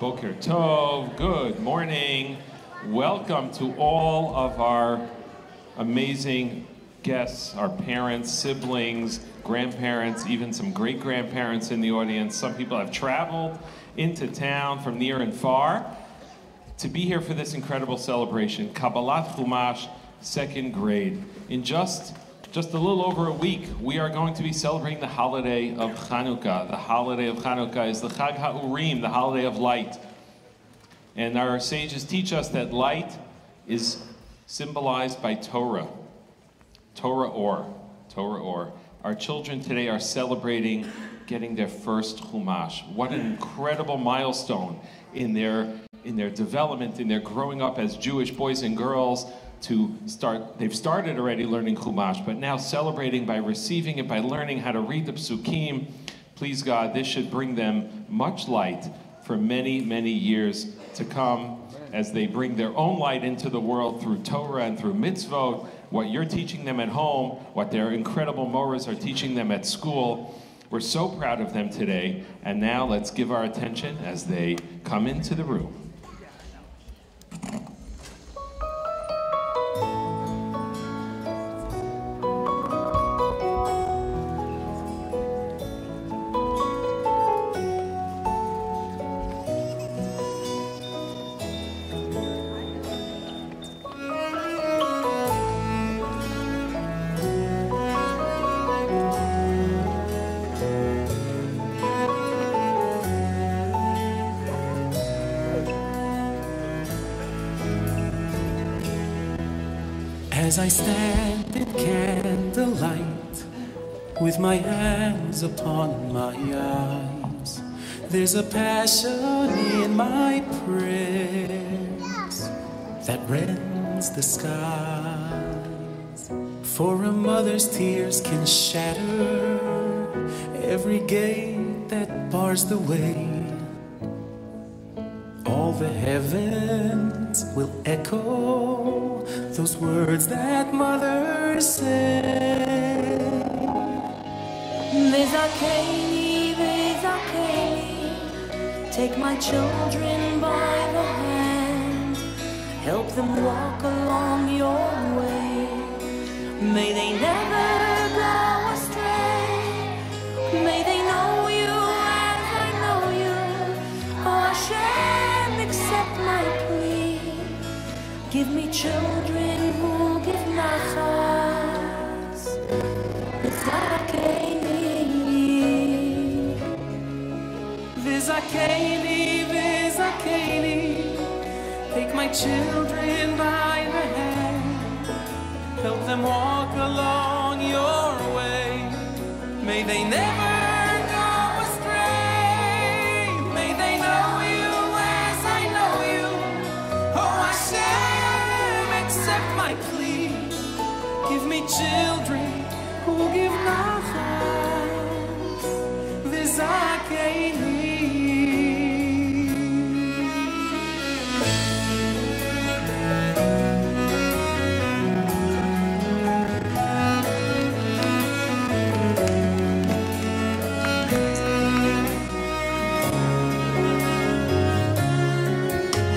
Boker Tov, good morning. Welcome to all of our amazing guests, our parents, siblings, grandparents, even some great-grandparents in the audience. Some people have traveled into town from near and far to be here for this incredible celebration, Kabbalat Chumash, second grade. In just a little over a week, we are going to be celebrating the holiday of Chanukah. The holiday of Chanukah is the Chag HaUrim, the holiday of light. And our sages teach us that light is symbolized by Torah. Torah or. Our children today are celebrating getting their first Chumash. What an incredible milestone in their development, in their growing up as Jewish boys and girls. They've started already learning Chumash, but now celebrating by receiving it, by learning how to read the Psukim. Please God, this should bring them much light for many, many years to come as they bring their own light into the world through Torah and through mitzvot, what you're teaching them at home, what their incredible moras are teaching them at school. We're so proud of them today, and now let's give our attention as they come into the room. As I stand in candlelight, with my hands upon my eyes, there's a passion in my prayers that rends the skies. For a mother's tears can shatter every gate that bars the way. All the heavens will echo those words that mothers say. V'zakeni, v'zakeni, take my children by the hand, help them walk along your way. May they never go astray. May they know you as I know you. Oh Hashem, accept my plea. Give me children who give nachas. V'zakeni, v'zakeni, take my children by the hand, help them walk along your way. May they never go astray. May they know you as I know you. Oh Hashem, accept my plea. Give me children who give nachas. V'zakeni.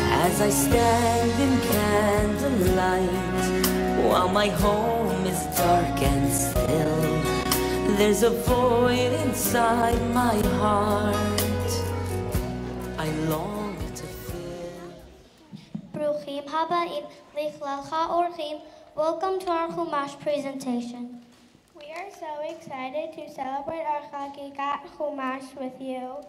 As I stand in candlelight, while my home is dark and still, there's a void inside my heart I long to fill. Bruchim Haba'im Lichlelcha Orchim. Welcome to our Chumash presentation. We are so excited to celebrate our Chagigat Chumash with you.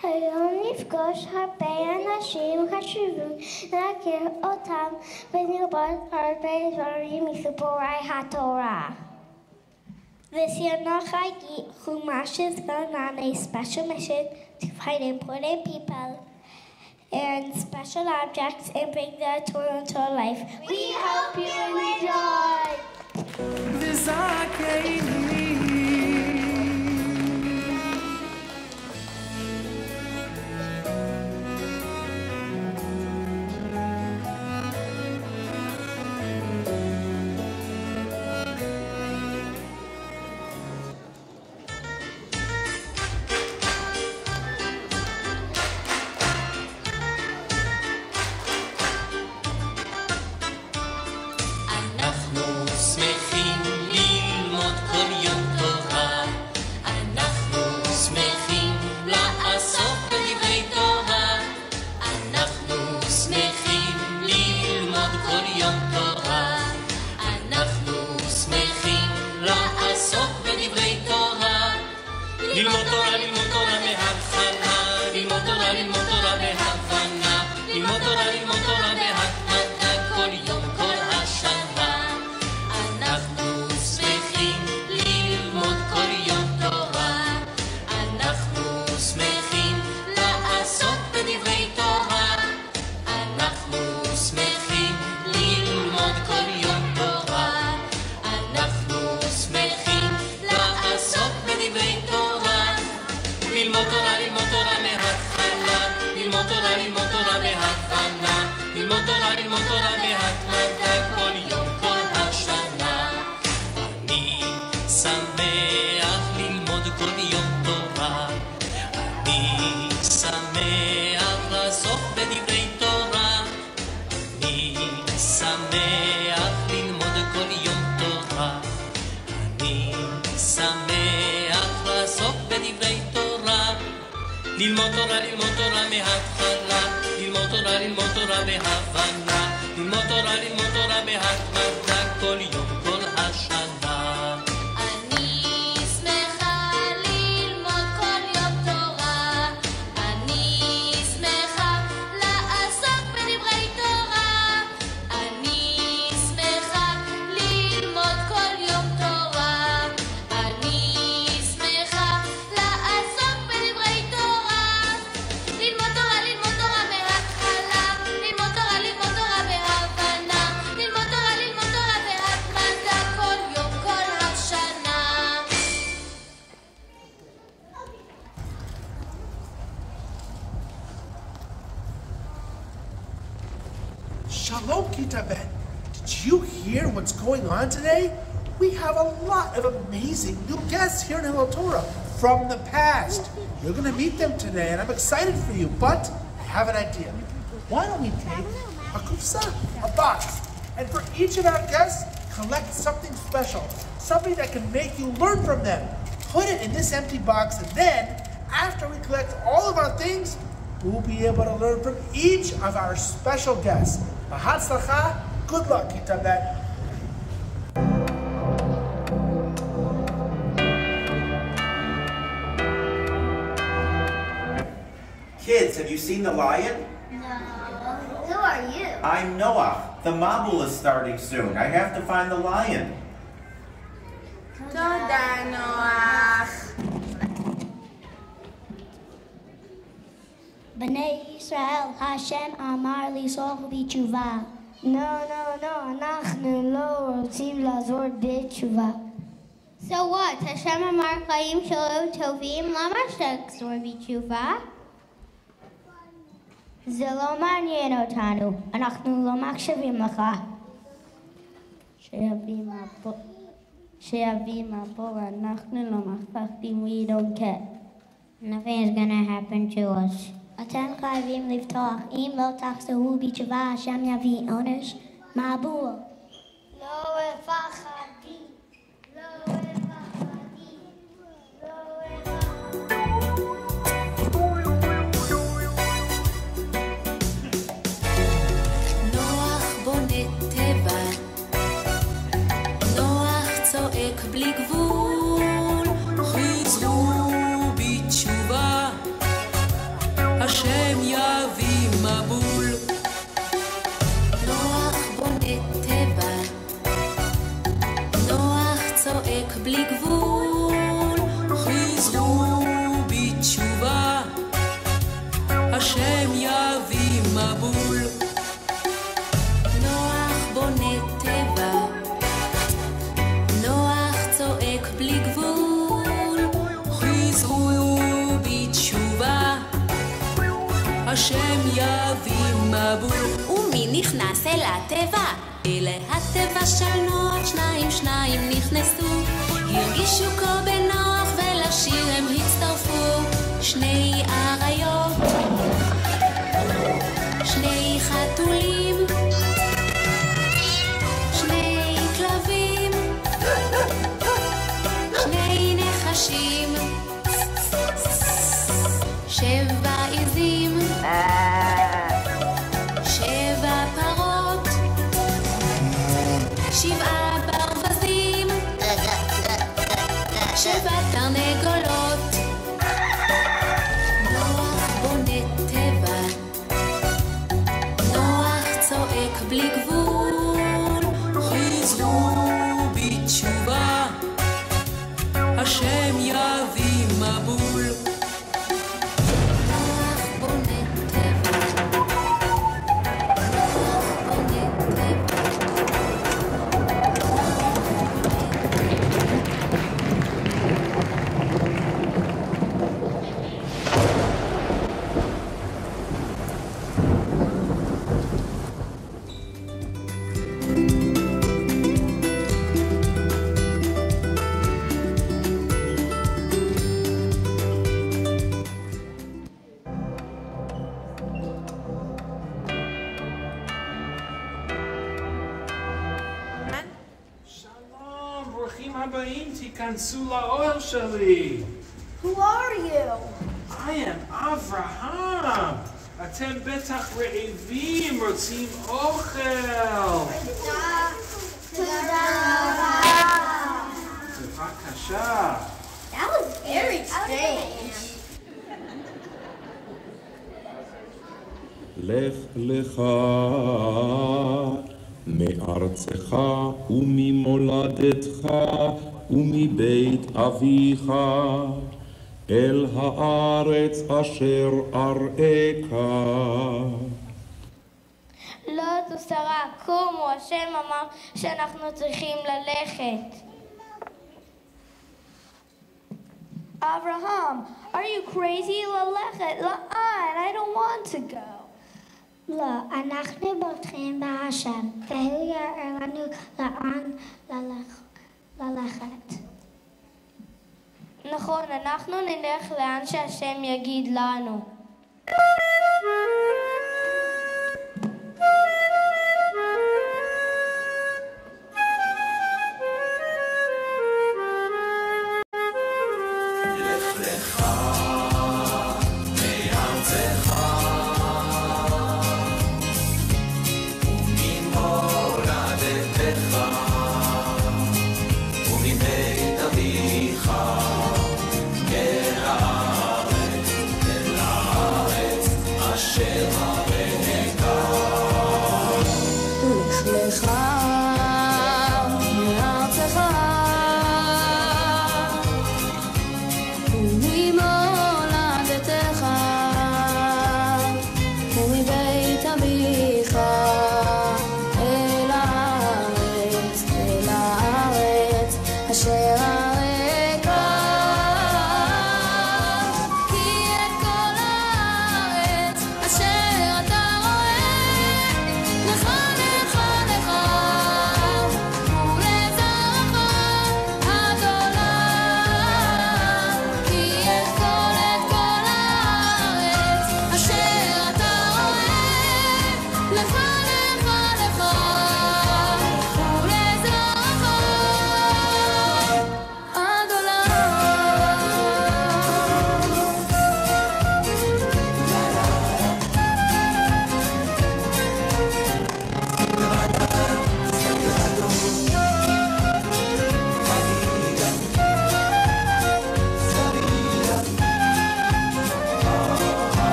היום נפגוש הרבה אנשים חשובים להכיר אותם ונלמוד הרבה דברים מסיפורי התורה. This year, Nachagi Chumash is going on a special mission to find important people and special objects and bring the Torah into life. We hope you enjoy! תורה, ללמוד תורה בהתמדה כל יום, כל השנה. אנחנו שמחים ללמוד כל יום תורה. אנחנו שמחים לעסוק בדברי תורה. אנחנו שמחים ללמוד כל יום תורה. אנחנו שמחים לעסוק בדברי תורה. ללמוד תורה, ללמוד תורה מההתחלה. ללמוד תורה, ללמוד תורה בהבנה. ללמוד תורה, ללמוד תורה בהתמדה כל יום, כל השנה. אני שמח ללמוד כל יום תורה. אני שמח לעסוק בדברי תורה. אני שמח ללמוד כל יום תורה. אני שמח לעסוק בדברי תורה. ללמוד תורה, ללמוד תורה מההתחלה. ללמוד תורה, ללמוד תורה בהבנה. ללמוד תורה, ללמוד תורה בהתמדה כל יום, כל השנה. אני שמחה ללמוד כל יום תורה. אני שמחה לעסוק בדברי תורה. אני שמחה ללמוד כל יום תורה. אני שמחה לעסוק בדברי תורה. ללמוד תורה, ללמוד תורה מההתחלה. ללמוד תורה, ללמוד תורה בהבנה. ללמוד תורה, ללמוד תורה בהתמדה כל יום, כל השנה. Shalom, Kita Bet. Did you hear what's going on today? We have a lot of amazing new guests here in Hillel Torah from the past. You're going to meet them today, and I'm excited for you, but I have an idea. Why don't we take a kufsa, a box, and for each of our guests, collect something special, something that can make you learn from them. Put it in this empty box, and then, after we collect all of our things, we'll be able to learn from each of our special guests. B'hatzlacha, good luck, Kita Bet. Kids, have you seen the lion? No. Who are you? I'm Noah. The Mabul is starting soon. I have to find the lion. תודה, נוח. בני ישראל, השם אמר לסור בתשובה. לא, אנחנו לא רוצים לעזור בתשובה. So what? השם אמר חיים שלו טובים, למה שתחזור בתשובה? זה לא מעניין אותנו, אנחנו לא מקשיבים לך. שיביא מבוא, אנחנו לא מפחדים, we don't care. Nothing is gonna happen to us. אתם חייבים לפתוח, אם לא תחזרו בתשובה, השם יביא עונש מבוא. לא מפחדים, לא מפחדים, לא נוח בונה טבע, נוח צועק בלי גבול, חזרו בתשובה, השם יביא מבול. נוח בונה טבע, נוח צועק בלי גבול, חזרו בתשובה, השם יביא מבול. נוח בונה טבע, נוח צועק בלי גבול, חזרו בתשובה, השם יביא מבול. ומי נכנס אל הטבע? אל הטבע של נוח שניים נכנסו, הרגישו כה בנוח ולשיר הם הצטרפו. שני אריות, שני חתולים, שני כלבים, שני נחשים, 7 עזים, 7 פרות, 7 ברווזים, 7 תרנגולות. נוח הבאים תיכנסו לאוהל שלי. Who are you? I am אברהם. אתם בטח רעבים, רוצים אוכל. תודה. בבקשה. That was very strange. לך לך מארצך וממולדתך ומבית אביך אל הארץ אשר אראך. לא תוסרה, קומו, השם אמר שאנחנו צריכים ללכת. Abraham, are you crazy? ללכת, לאן? I don't want to go. לא, אנחנו בוטחים בהשם, והוא יראה לנו לאן ללכת. נכון, אנחנו נלך לאן שהשם יגיד לנו.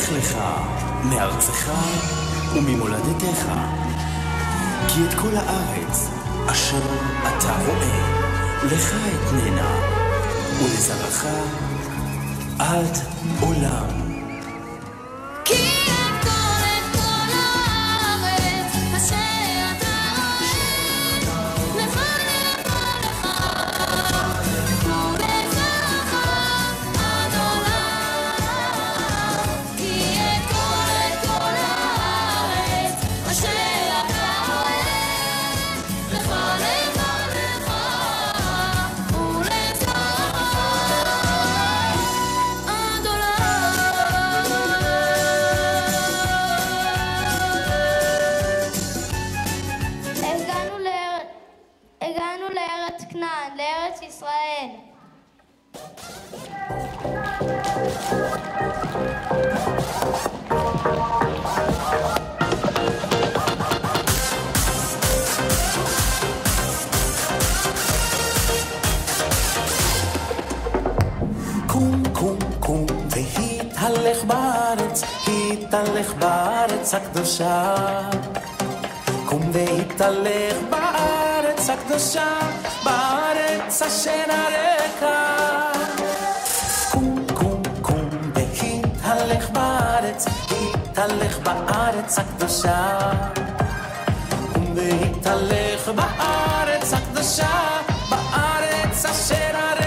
לך לך מארצך וממולדתך, כי את כל הארץ אשר אתה רואה לך אתננה ולזרעך עד עולם. קום קום קום והתהלך בארץ, התהלך בארץ הקדושה. קום והתהלך בארץ הקדושה, בארץ אשר הרקע. קום קום קום והתהלך בארץ, התהלך בארץ הקדושה. קום והתהלך בארץ הקדושה, בארץ אשר הרקע.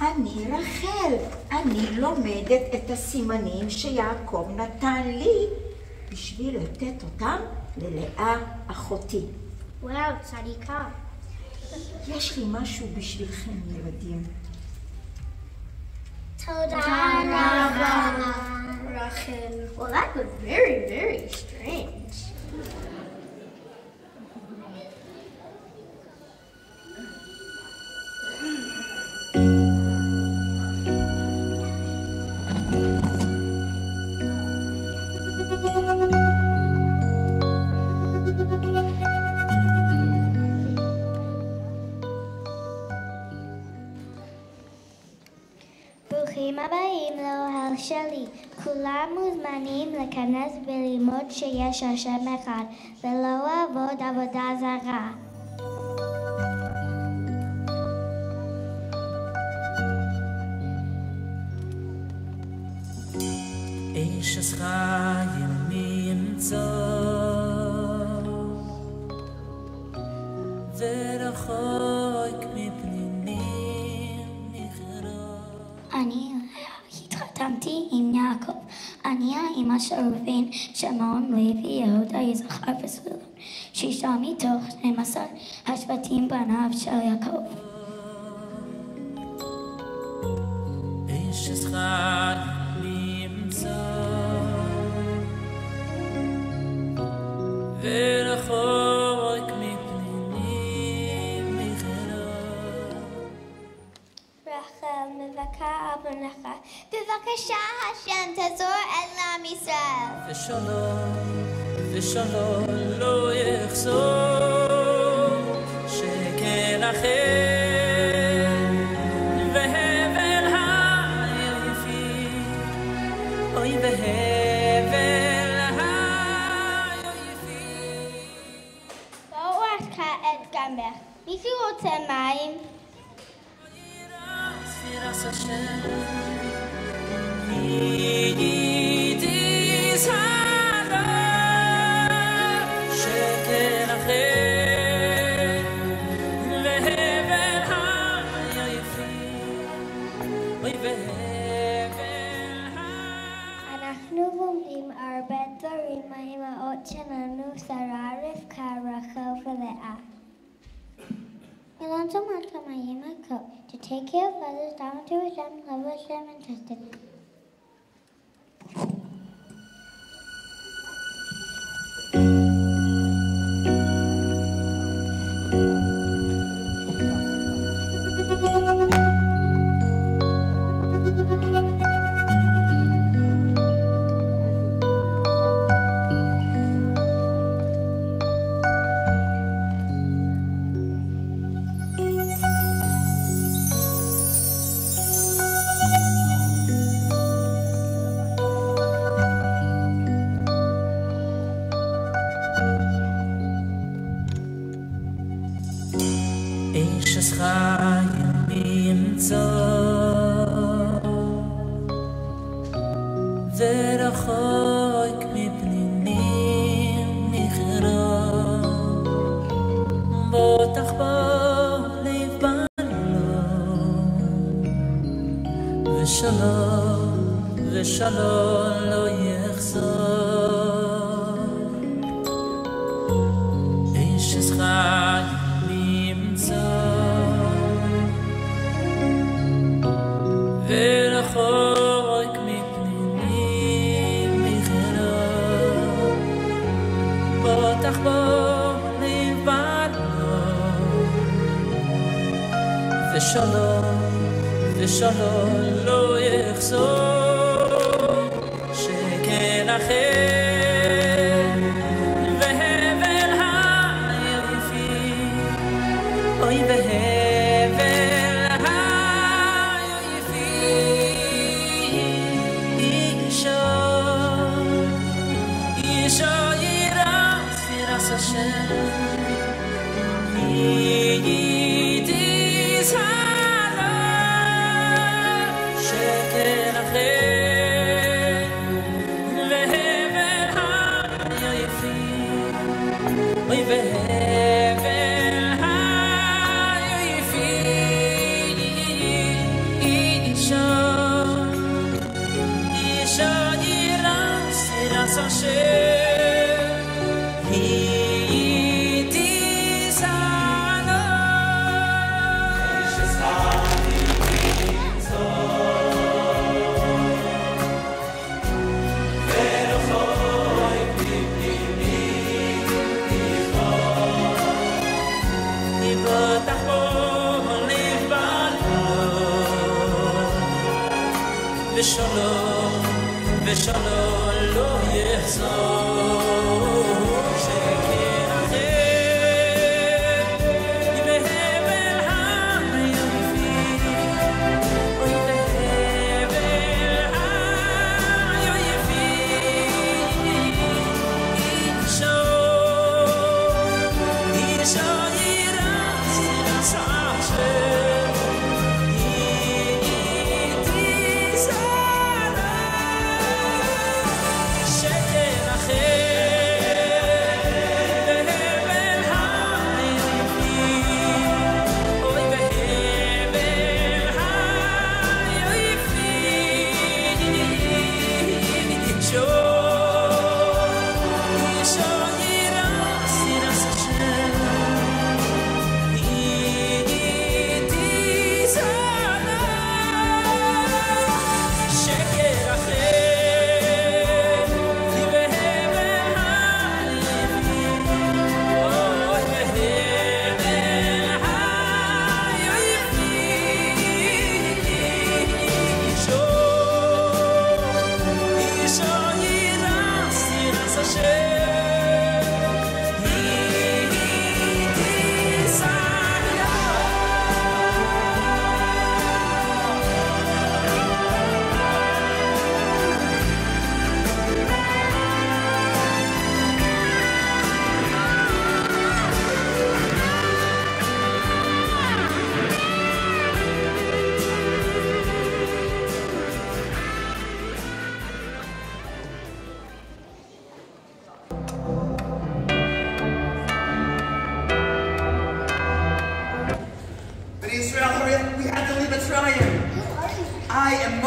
אני רחל, אני לומדת את הסימנים שיעקב נתן לי בשביל לתת אותם ללאה אחותי. וואו, צדיקה. יש לי משהו בשבילכם, ילדים. תודה רבה, רחל. Well, that was very, very strange. ברוכים הבאים לאוהל שלי. כולם מוזמנים להיכנס וללמוד שיש השם אחד, ולא לעבוד עבודה זרה. איש חיים ימצא ורחוק מפנינים נחרא. אני התחתנתי עם יעקב. אני האמא של ראובן, שמעון, לוי, יהודה, יששכר וזבולון. 6 מתוך 12 השבטים בניו של יעקב. איש חיים ימצא ורחוק מפנינים נחרא. רחל מבכה על בנך, בבקשה השם תעזור אל עם ישראל. ושלום לא יחזור, שכן אחר והבל היפים, אוי והבל היפים. בואו רק כעת גמר, מישהו רוצה מים? ירס השם ידיס הרב, שכן אחר והבל היפים, אוי והבל. אנחנו לומדים הרבה דברים מהאימהות שלנו, שרה, רבקה, רחל ולאה. We learn so much from my Yima coat to take care of others, down to Hashem, love Hashem, and trust Him. איש חיים ימצא ורחוק מפנינים נחרא. בוטח בלב בלום, ושלום לא יחזור. איש חיים ורחוק מפנינים נחרא. בוטח בלב בלום, ושלום לא יחזור, שכן אחר והבל היפים, אוי והבל היפים. אישה ירס השם ידיס הרב, שכן אחר והבל היפים, אוי והבל היפים. אישה ירס השם ידיס ושלום לא יחזור, שכן אחר והבל היפים, אוי והבל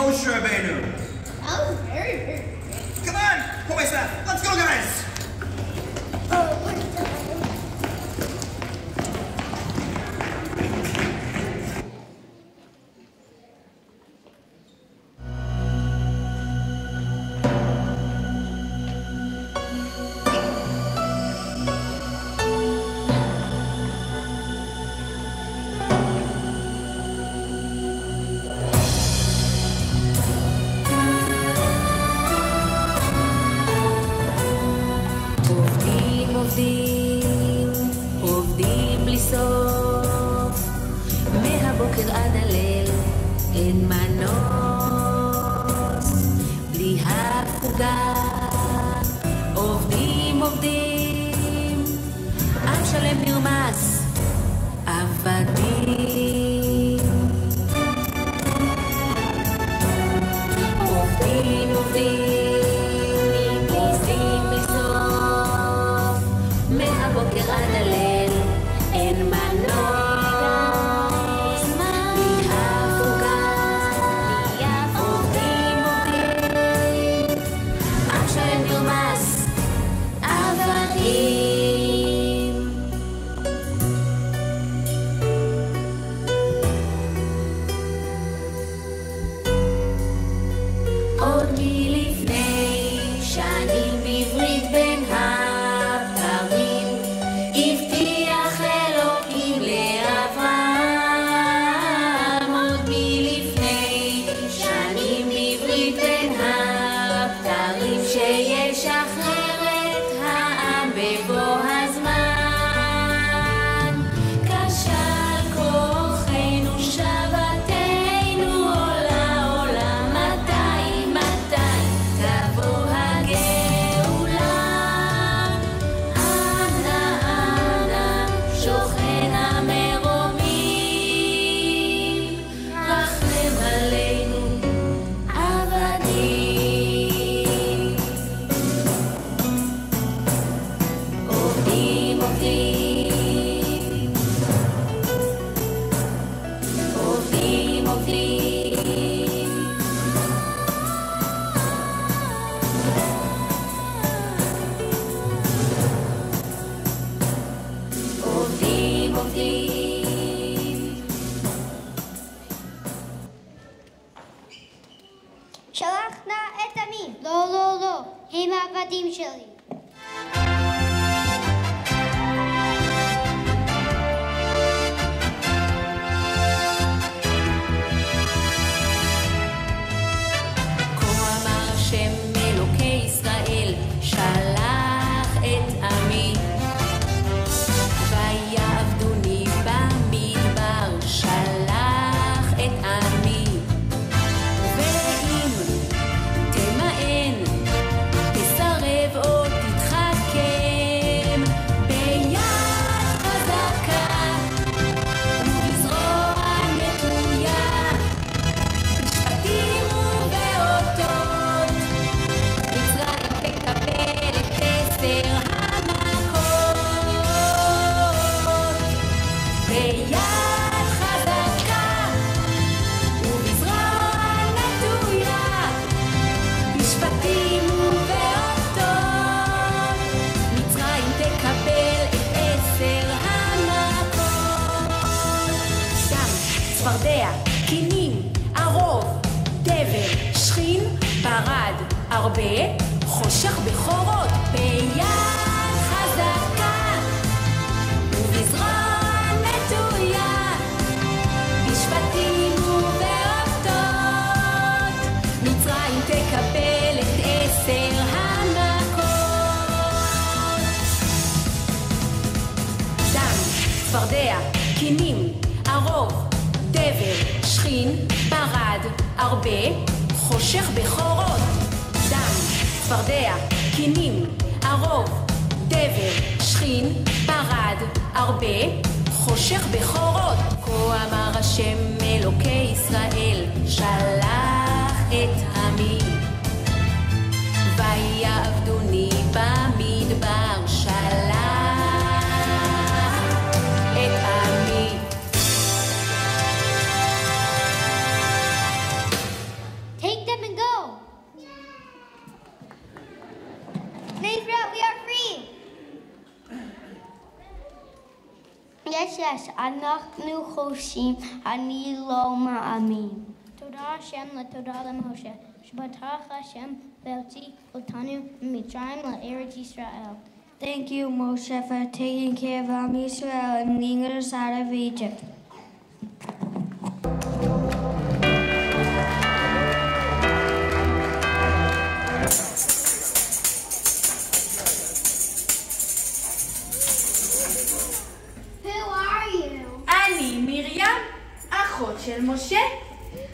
Moshe Rabbeinu. That was very, very good. Come on, let's go, guys. עובדים בלי סוף, מהבוקר עד הליל אין מנוס, בלי הפוגה עובדים, עם שלם נרמס, עבדים. עובדים בלי סוף, מהבוקר עד הליל אין מנוס, בלי הפוגה עובדים, עם שלם נרמס, עבדים. עוד מלפני שנים בעברית בין הבתרים הבטיח אלוקים לאברהם. עוד מלפני שנים בעברית בין הבתרים שישחרר את העם בבוא הזמן. כשל כוחנו שבתנו עולה עולה, מתי תבוא הגאולה? אנה שוכן המרומים, רחם עלינו עבדים. עובדים שלחת את עמי. לא, הם העבדים שלי. כה אמר השם אלוקי ישראל, שלח את עמי, ויעבדוני במדבר, שלח את עמי. ואם תמאן, תסרב או תתחכם, ביד חזקה ובזרוע נטויה, משפטים ובאותות, מצרים תקבל את 10 המכות. ביד חזקה ובזרוע נטויה, משפטים ובאותות, מצרים תקבל את 10 המכות. שם, צפרדע, קינים, ערוב, דבר, שכין, ברד, הרבה, חושך בכורות. ביד חזקה ובזרוע נטויה, משפטים ובאותות, מצרים תקבל את 10 המכות. דם, צפרדע, קינים, ערוב, דבר, שכין, ברד, הרבה, חושך בכורות. דם, צפרדע, קינים, ערוב, דבר, שכין, ברד, הרבה, חושך בכורות. כה אמר השם אלוקי ישראל, שלח את עמי, ויעבדוני במדבר, שלח את עמי. יש, אנחנו חושבים, אני לא מאמין. תודה השם לתודה למשה, שבטח השם והוציא אותנו ממצרים לארץ ישראל. Thank you, Moshe, for taking care of Israel and leading us out of Egypt. Who are you? אני מרים, אחות של משה.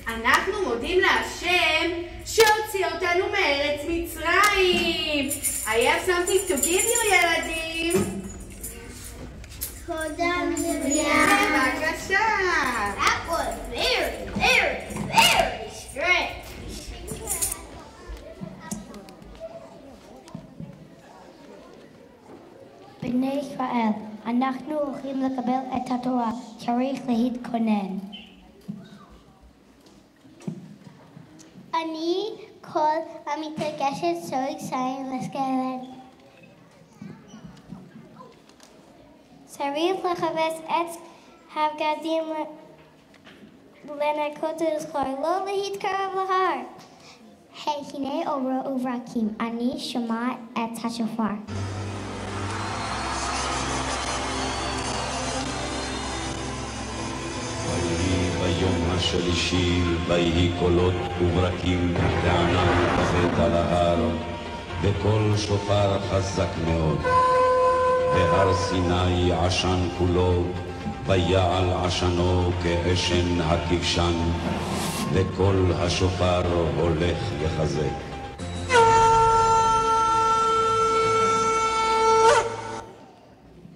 אנחנו מודים להשם שהוציא אותנו מארץ מצרים. I have something to give you, ילדים. תודה מרים. בבקשה. That was very strange. בני ישראל, אנחנו הולכים לקבל את התורה, צריך להתכונן. אני כל המתרגשת so excited, let's get it. צריך לחפש את הבגדים לנקות ולזכור, לא להתקרב להר. הנה אורו וברקים, אני שומע את השופר. ביום השלישי, ויהי קולות וברקים וענן כבד על ההר, וקול שופר חזק מאוד. בהר סיני עשן כולו, ויעל עשנו כאשן הכבשן, וקול השופר הולך לחזק.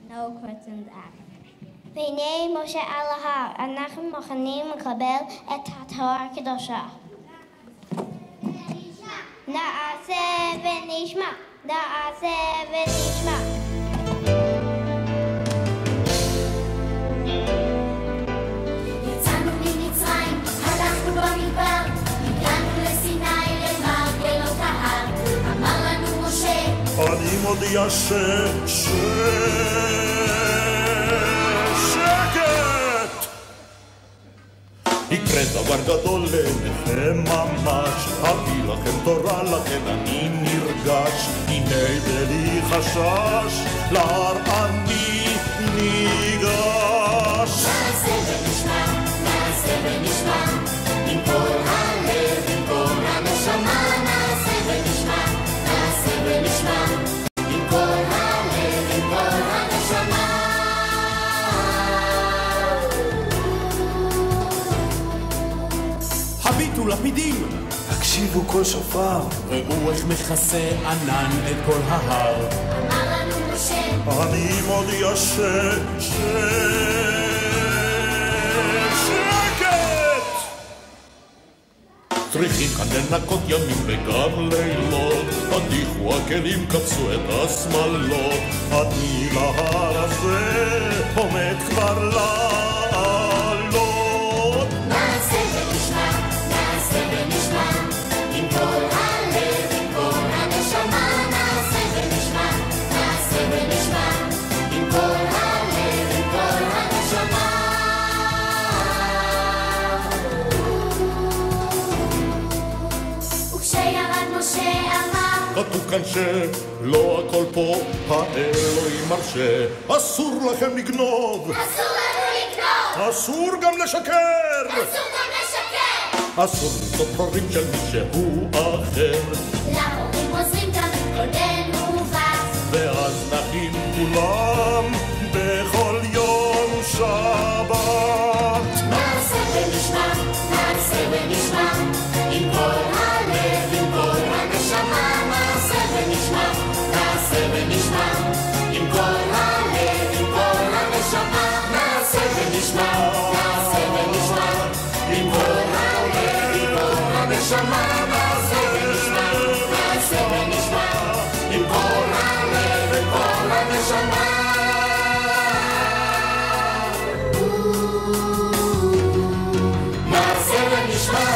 No questions asked. והנה משה על ההר, אנחנו מוכנים לקבל את התורה הקדושה. נעשה ונשמע, נעשה ונשמע. יצאנו ממצרים, הלכנו במדבר, הגענו לסיני למרגלות ההר. אמר לנו משה, אני מודיע יקרה דבר גדול לעיניכם ממש, אביא לכם תורה, לכן אני נרגש. הנה בלי חשש, להר אני ניגש. נעשה ונשמע, נעשה ונשמע, עם כל הלב, עם כל הנשמה. נעשה ונשמע, נעשה ונשמע, עם כל הלב, עם כל הנשמה. הביטו לפידים, הקשיבו כל שופר, ראו איך מכסה ענן את כל ההר. אמר לנו משה, אני מודיע צריכים כאן לנקות ימים וגם לילות, הדיחו הכלים, קפצו את השמלות. אני להר הזה עומד כבר לעלות. נעשה ונשמע, נעשה ונשמע, עם כל הלב, עם כל הנשמה. נעשה ונשמע, נעשה ונשמע, עם כל הלב, עם כל הנשמה. וכשירד משה אמר, כתוב כאן שלא הכל פה האלוהים מרשה. אסור לכם לגנוב, אסור לנו לגנוב, אסור גם לשקר, אסור גם לשקר. אסור למצוא פרורים של מישהו אחר. להורים עוזרים גם כל בן ובת, ואז נחים כולם בכל יום שבת. נעשה ונשמע, נעשה ונשמע, עם כל הלב, עם כל הנשמה. נעשה ונשמע, נעשה ונשמע, עם כל הלב, עם כל הנשמה. נעשה ונשמע, נעשה ונשמע, עם כל הלב, עם כל הנשמה. נעשה ונשמע, נעשה ונשמע, עם כל הלב, עם כל הנשמה. נעשה ונשמע,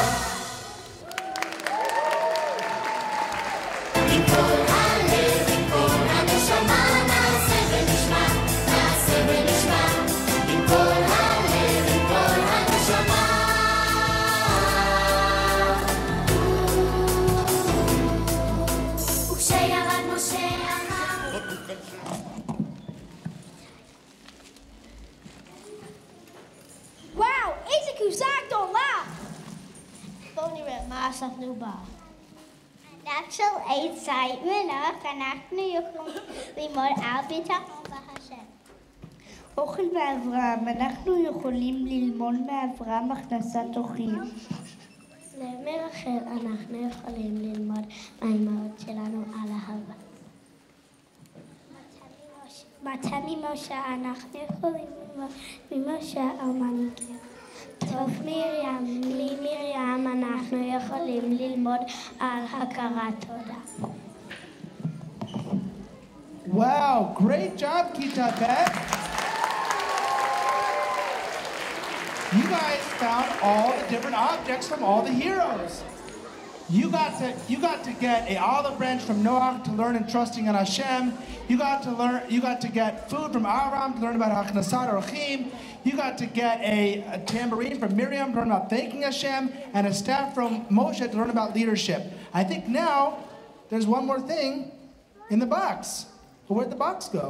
עם כל הלב, עם כל הנשמה. נעשה ונשמע, נעשה ונשמע, עם כוזע גדולה. בואו נראה מה אספנו בה. דף של עצה מנוח, אנחנו יכולים ללמוד על ביטחון בהשם. אוכל מאברהם, אנחנו יכולים ללמוד מאברהם הכנסת אורחים. למרחל אנחנו יכולים ללמוד מהאימהות שלנו על אהבה. מתי ממשה אנחנו יכולים ללמוד ממשה על מנהיגים. טוב מרים, בלי מרים אנחנו יכולים ללמוד על הכרת תודה. Wow, great job, Kita Bet. You guys found all the different objects from all the heroes. You got to get an olive branch from Noah to learn in trusting in Hashem. You got to get food from Aram to learn about Hachnasat Orchim. You got to get a tambourine from Miriam to learn about thanking Hashem, and a staff from Moshe to learn about leadership. I think now there's one more thing in the box. Well, where'd the box go?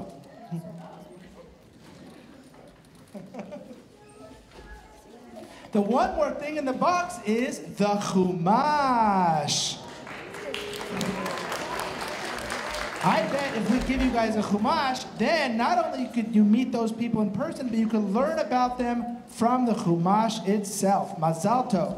The one more thing in the box is the Chumash. I bet if we give you guys a Chumash, then not only could you meet those people in person, but you could learn about them from the Chumash itself. Mazal tov.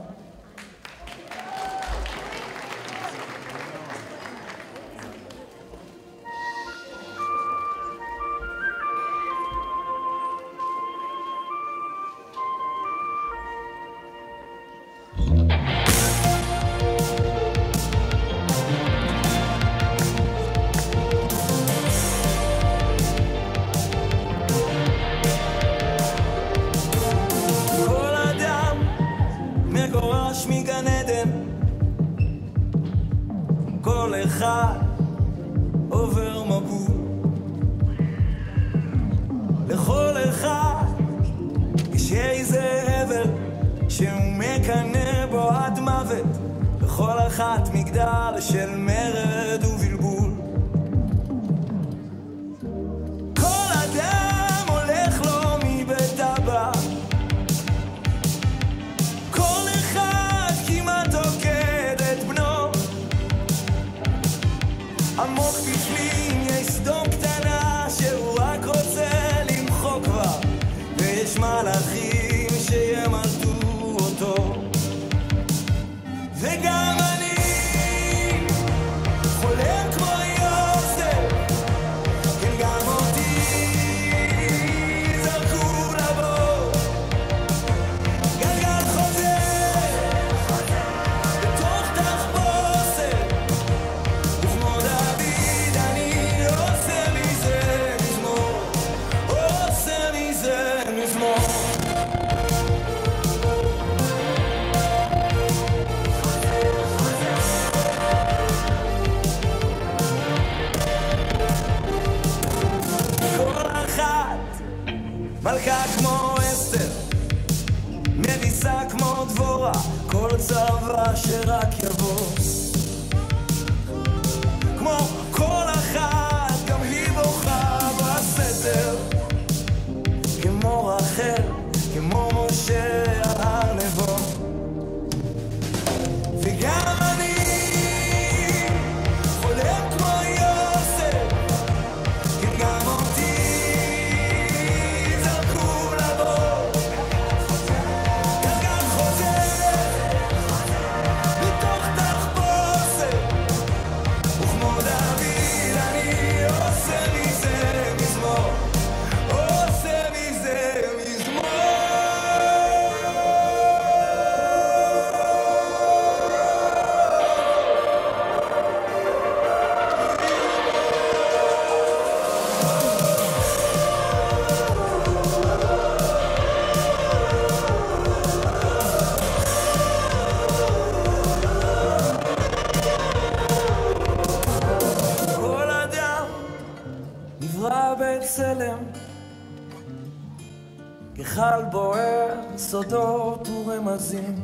גחל בוער, סודות ורמזים.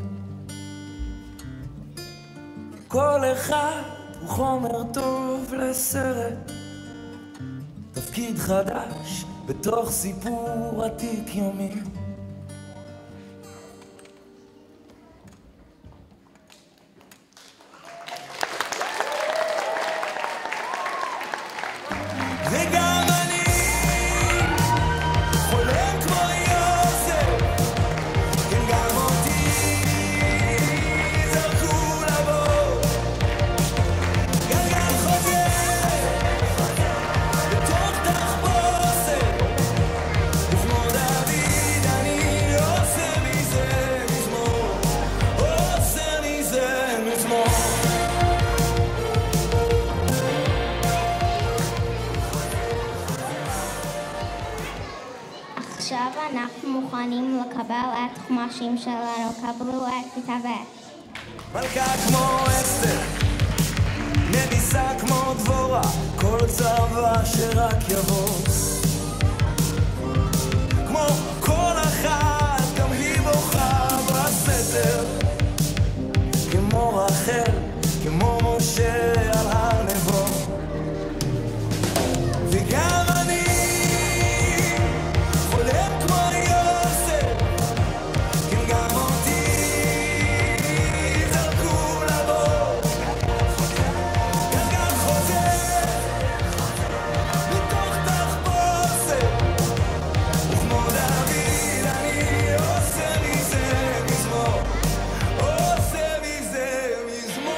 כל אחד הוא חומר טוב לסרט, תפקיד חדש בתוך סיפור עתיק יומי. מוכנים לקבל את חומשים שלנו, קבלו את כיתה ב'. מלכה כמו אסתר, נביסה כמו דבורה, כל צבא שרק יבוא. כמו כל אחת, גם היא בוכה בסתר. כמו רחל, כמו משה על הר נבו. וגם אני חולם כמו יוסף, כן גם אותי זרקו לבור. גלגל חוזר מתוך תחפושת, וכמו דוד אני עושה מזה מזמור, עושה מזה מזמור.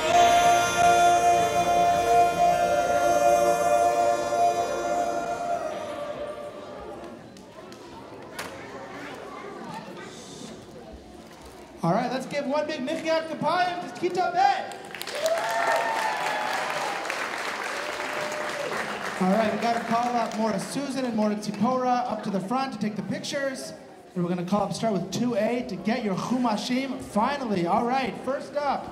All right, let's give one big Michiat Kapayim to Kita Bet. All right, we got to call up Mora Susan and Mora Tzipora up to the front to take the pictures. And we're going to call up, start with 2A to get your Chumashim finally. All right, first up,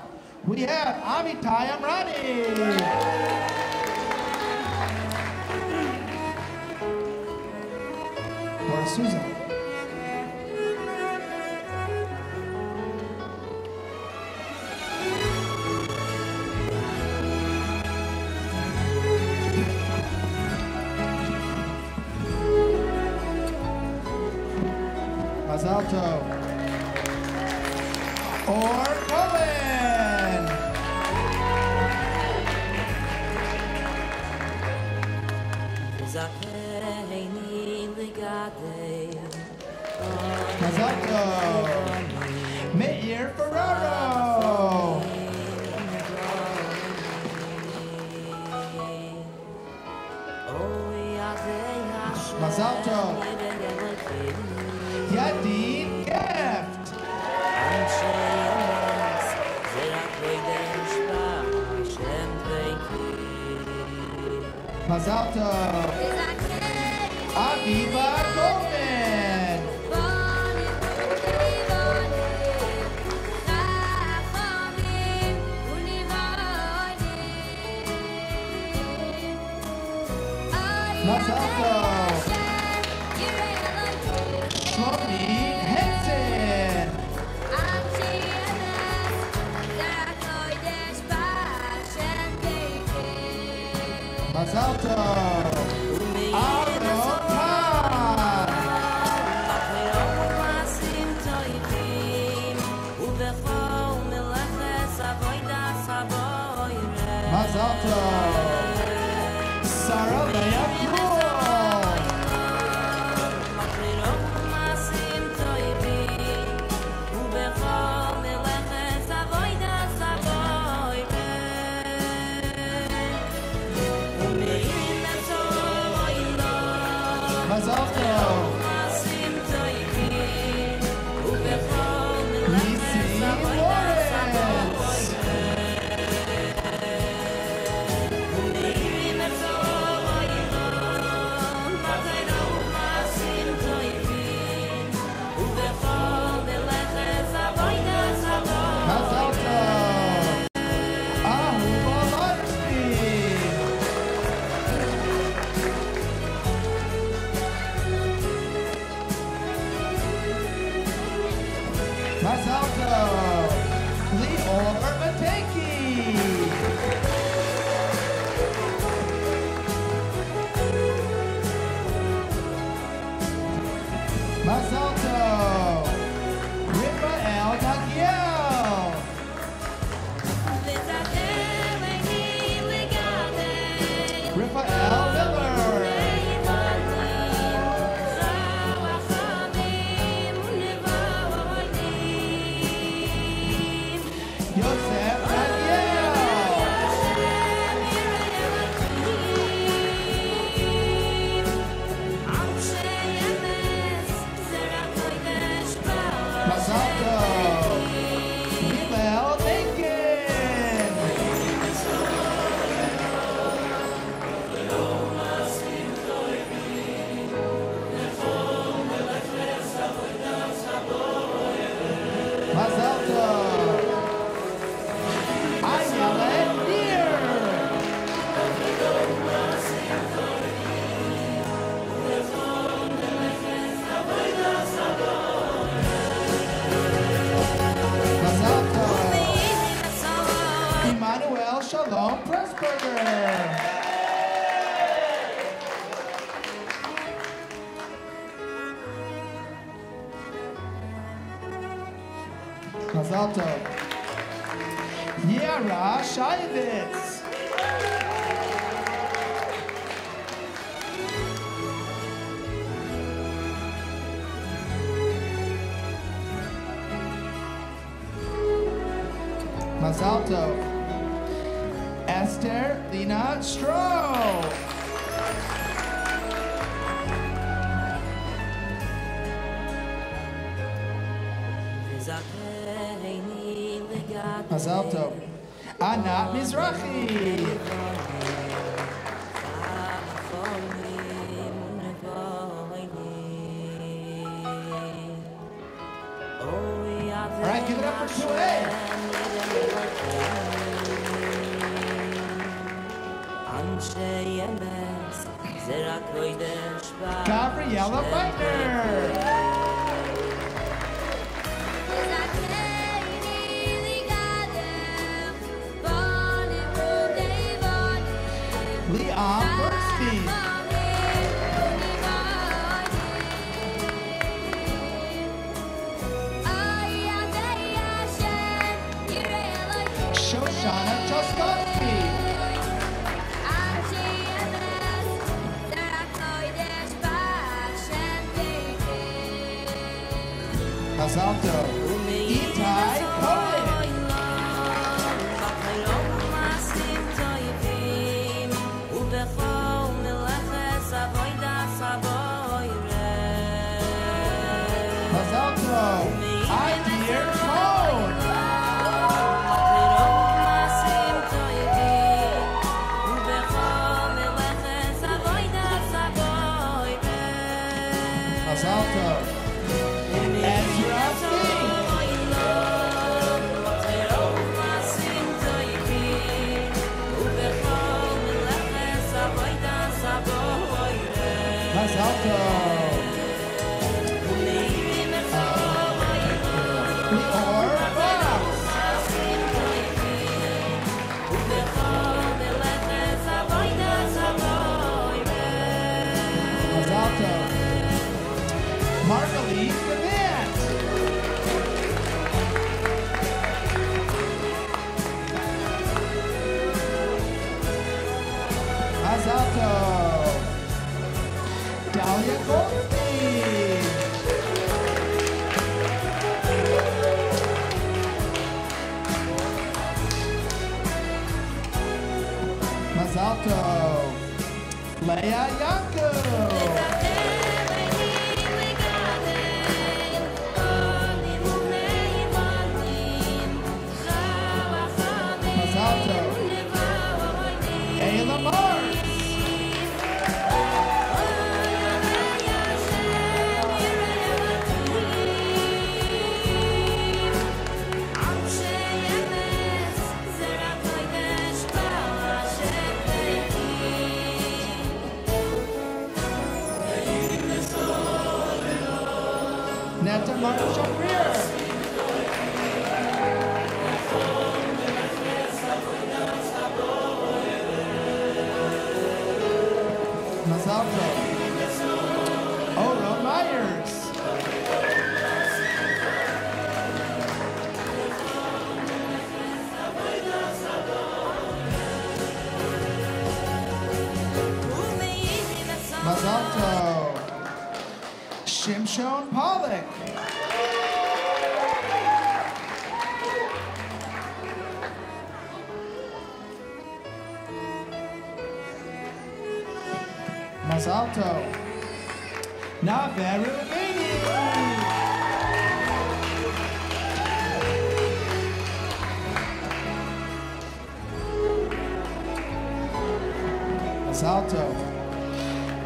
we have Amitai Amrani. Mora Susan. Mazal Tov. Or Cohen. Mazal Tov. Meir Ferraro. Mazal Tov. Yadin Gift. Mazal Tov. Aviva Goldman. Mazal Tov. Shlomi Henson. Mazal Tov. Aaron Pan. Mazal Tov. Sarah Leah Brule. Mazal Tov. Nisi Lawrence. Mazal Tov. Ahuva Lansky. Mazal Tov. Lior Mateki. Mazal Tov. Rafael Dagiel. Rafael Miller. Yosef Daniel. Mazal tov. Yara Shayevitz. Mazal tov. Esther Lina Stroh. Mazal tov. Anat Mizrahi. All right, give it up for 2A. Gabriella Beitner. Leon Bernstein. Shoshana Toskowski. Mazal tov. Itai Cohen. Mazal tov. Idea Cohen. Mazal tov. Ezra Singh. Mazal tov. Lior Fox. Mazal tov. Marguerite Devant. Mazal tov. Dahlia Goldstein. Mazal tov. Leah Yaakov. Mazal tov. Ayla Mars. Netta Martin Shafrir. Mazal tov. Ora Myers. Mazal tov. Shimshon Pollock. Mazal tov. Naveru Mini. Mazal tov.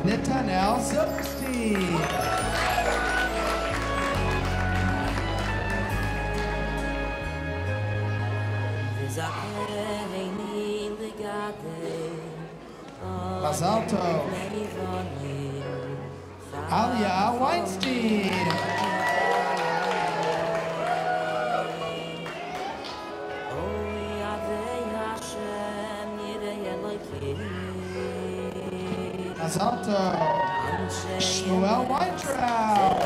Netanel Silverstein. Mazal tov. Aliyah Weinstein. Mazal tov. Shmuel Weintraub.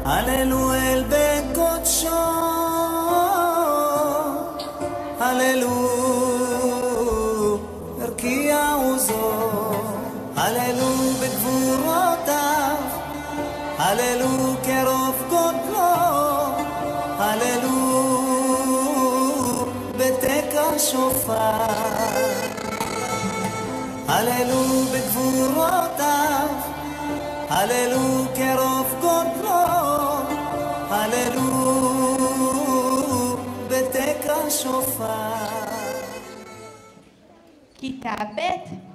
הללו אל בקודשו, הללו הרקיע עוזו, הללו בגבורותיו, הללו קרוב גודלו, הללו בתקע שופר, הללו בגבורותיו, הללו קרוב גודלו, הללו בתקע שופר. כיתה ב',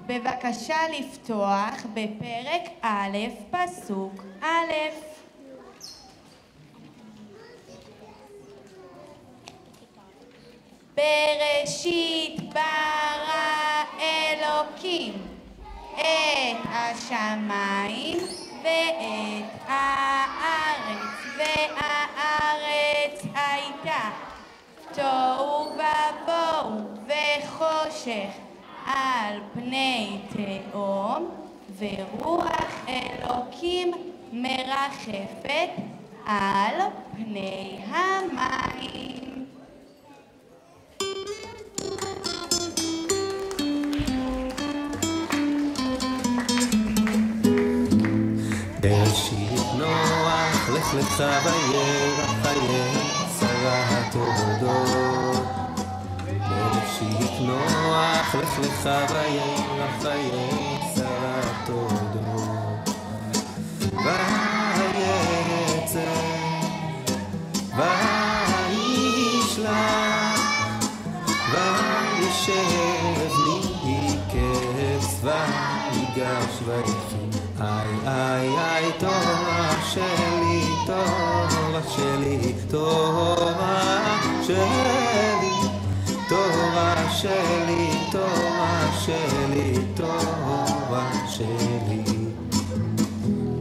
בבקשה לפתוח בפרק א', פסוק א'. בראשית ברא אלוקים את השמיים ואת הארץ, והארץ הייתה תוהו ובוהו וחושך על פני תהום, ורוח אלוקים מרחפת על פני המים. בראשית נוח לך לך וירא חיי שרה תולדות. בראשית נוח לך לך וירא חיי שרה תולדות. ויצא וישלח וישב מקץ ויגש ויחי. איי איי איי תורה שלי, תורה שלי, תורה שלי, תורה שלי, תורה שלי, תורה שלי.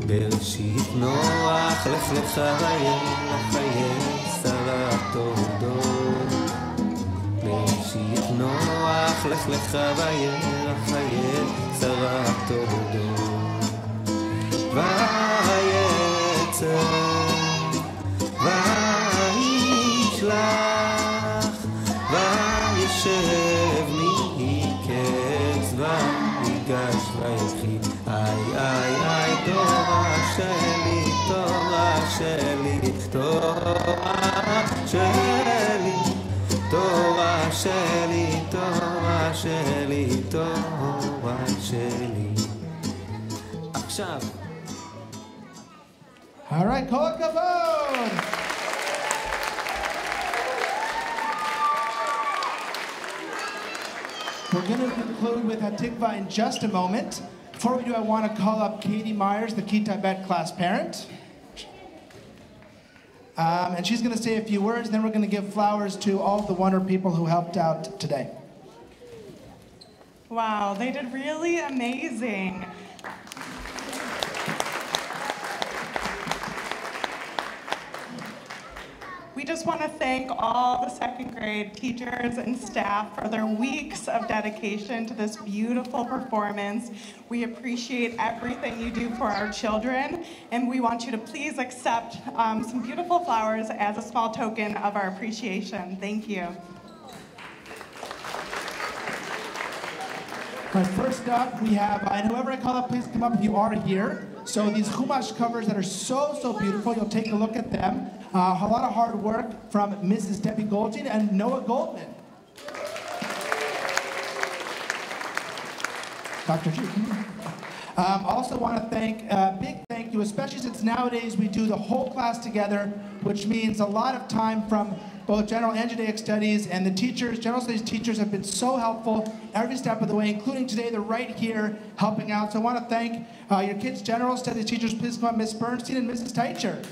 בראשית נוח לך לך וירא חיי שרה תולדות. בראשית נוח לך לך וירא חיי שרה תולדות. ויצא וישלח וישב מקץ ויגש ויחי. איי איי איי תורה שלי, תורה שלי, תורה שלי, תורה שלי, תורה שלי, תורה שלי. עכשיו All right, kol hakavod. We're going to conclude with Hatikva in just a moment. Before we do, I want to call up Katie Myers, the Kita Bet class parent. And she's going to say a few words, then we're going to give flowers to all the wonderful people who helped out today. Wow, they did really amazing. We just want to thank all the second grade teachers and staff for their weeks of dedication to this beautiful performance. We appreciate everything you do for our children, and we want you to please accept some beautiful flowers as a small token of our appreciation. Thank you. All right, first up, we have, and whoever I call up, please come up if you are here. So these Chumash covers that are so, so beautiful, you'll take a look at them. A lot of hard work from Mrs. Debbie Goldstein and Noah Goldman. Dr. G. Also want to thank, big thank you, especially since nowadays we do the whole class together, which means a lot of time from both general and Judaic studies, and the teachers, general studies teachers have been so helpful every step of the way, including today, they're right here helping out. So I want to thank your kids' general studies teachers. Please come up, Ms. Bernstein and Mrs. Teicher.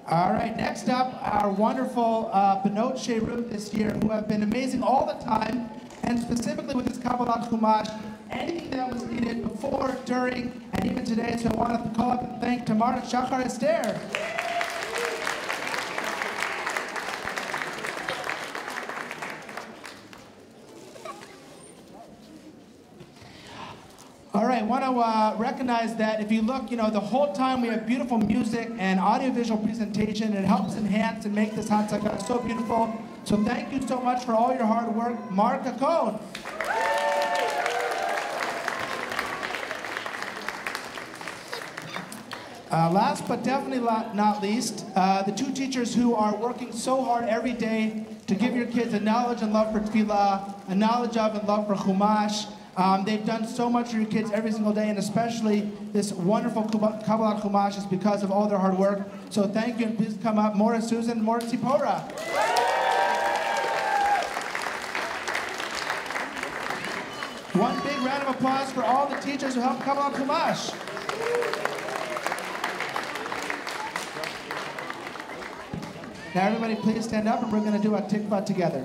All right, next up, our wonderful Benot Sheirut this year, who have been amazing all the time, and specifically with this Kabbalat Chumash, anything that was needed before, during, and even today. So I wanted to call up and thank Tamar and Shachar Esther. right, want to recognize that if you look, the whole time we have beautiful music and audiovisual presentation. It helps enhance and make this Hatzaka so beautiful. So thank you so much for all your hard work. Mark Acone. Last but definitely not least, the two teachers who are working so hard every day to give your kids a knowledge and love for tefillah, a knowledge of and love for Chumash. They've done so much for your kids every single day, and especially this wonderful Kabbalat Chumash is because of all their hard work. So thank you, and please come up, Mora Susan and Mora Tzipora. One big round of applause for all the teachers who helped Kabbalat Chumash. Now everybody please stand up and we're going to do a tikva together.